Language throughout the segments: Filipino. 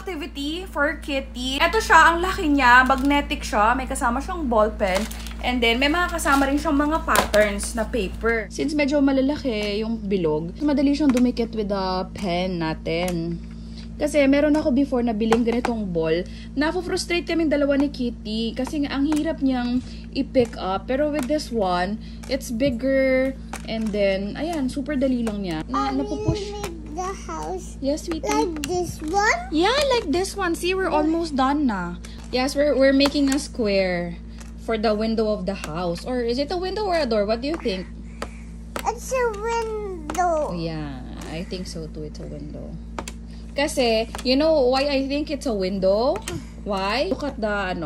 activity for Kitty. Ito siya, ang laki niya. Magnetic siya. May kasama siyang ballpen. And then, may mga kasama rin siyang mga patterns na paper. Since medyo malalaki yung bilog, madali siyang dumikit with the pen natin. Kasi meron ako before na biling ganitong ball. Nafo-frustrate kaming dalawa ni Kitty. Kasi nga, ang hirap niyang i-pick up. Pero with this one, it's bigger. And then, ayan, super dali lang niya. Napupush. The house. Yes, sweetie. Like this one? Yeah, like this one. See, we're almost done na. Yes, we're making a square for the window of the house. Or is it a window or a door? What do you think? It's a window. Yeah, I think so too. It's a window. Kasi, you know why I think it's a window? Why? Look at the,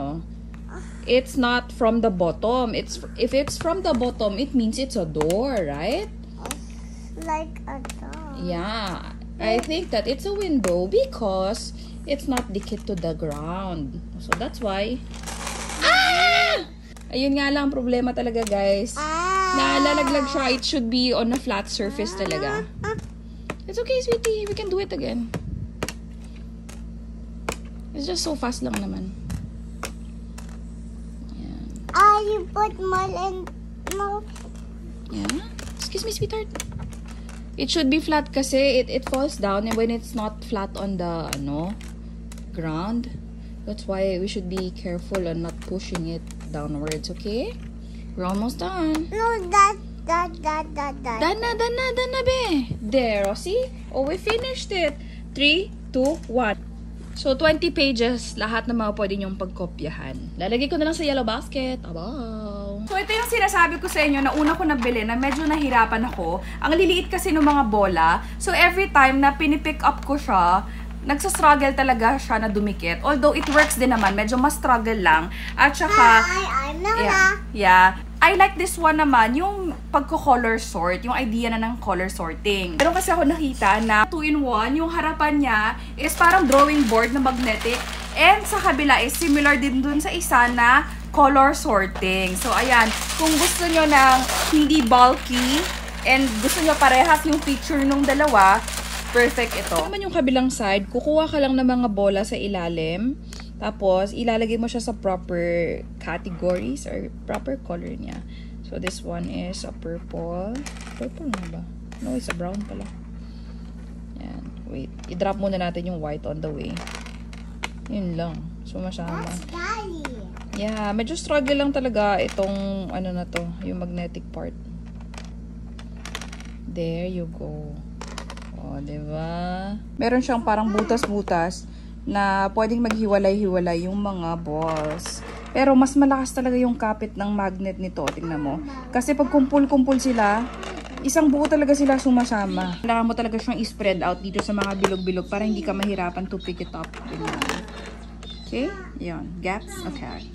it's not from the bottom. If it's from the bottom, it means it's a door, right? Like a door. Yeah, I think that it's a window because it's not dikit to the ground. So that's why. Ah! Ayun nga lang, problema talaga, guys. Nalalaglag siya. It should be on a flat surface talaga. It's okay, sweetie. We can do it again. It's just so fast lang naman. Ayan. You put more and more. Yeah. Excuse me, sweetheart. It should be flat kasi it falls down and when it's not flat on the ground. That's why we should be careful on not pushing it downwards, okay? We're almost done. No, that. Done na, be. There, see? Oh, we finished it. 3, 2, 1. So, 20 pages, lahat ng mga pwede nyong pagkopyahan. Lalagay ko na lang sa yellow basket. Abaw! So, ito yung sinasabi ko sa inyo na una ko nabili na medyo nahirapan ako. Ang liliit kasi ng mga bola. So, every time na pinipick up ko siya, nagsastruggle talaga siya na dumikit. Although, it works din naman. Medyo mas struggle lang. At saka, yeah. I like this one naman, yung pagko-color sort, yung idea na ng color sorting. Pero kasi ako nakita na 2-in-1, yung harapan niya is parang drawing board na magnetic. And sa kabila is similar din dun sa isa na color sorting. So, ayan, kung gusto nyo ng hindi bulky and gusto nyo parehas yung picture nung dalawa, perfect ito. Naman yung kabilang side, kukuha ka lang ng mga bola sa ilalim. Tapos, ilalagay mo siya sa proper categories or proper color niya. So, this one is a purple. Purple na ba? No, it's a brown pala. Yan. Wait. I-drop muna natin yung white on the way. Yun lang. Sumasama. Yeah. Medyo struggle lang talaga itong na to. Yung magnetic part. There you go. O, diba? Meron siyang parang butas-butas na pwedeng maghiwalay-hiwalay yung mga balls. Pero mas malakas talaga yung kapit ng magnet nito. Tingnan mo. Kasi pag kumpul-kumpul sila, isang buo talaga sila sumasama. Kailangan mo talaga siyang i-spread out dito sa mga bilog-bilog para hindi ka mahirapan to pick it up. Okay? Yan. Gets? Okay.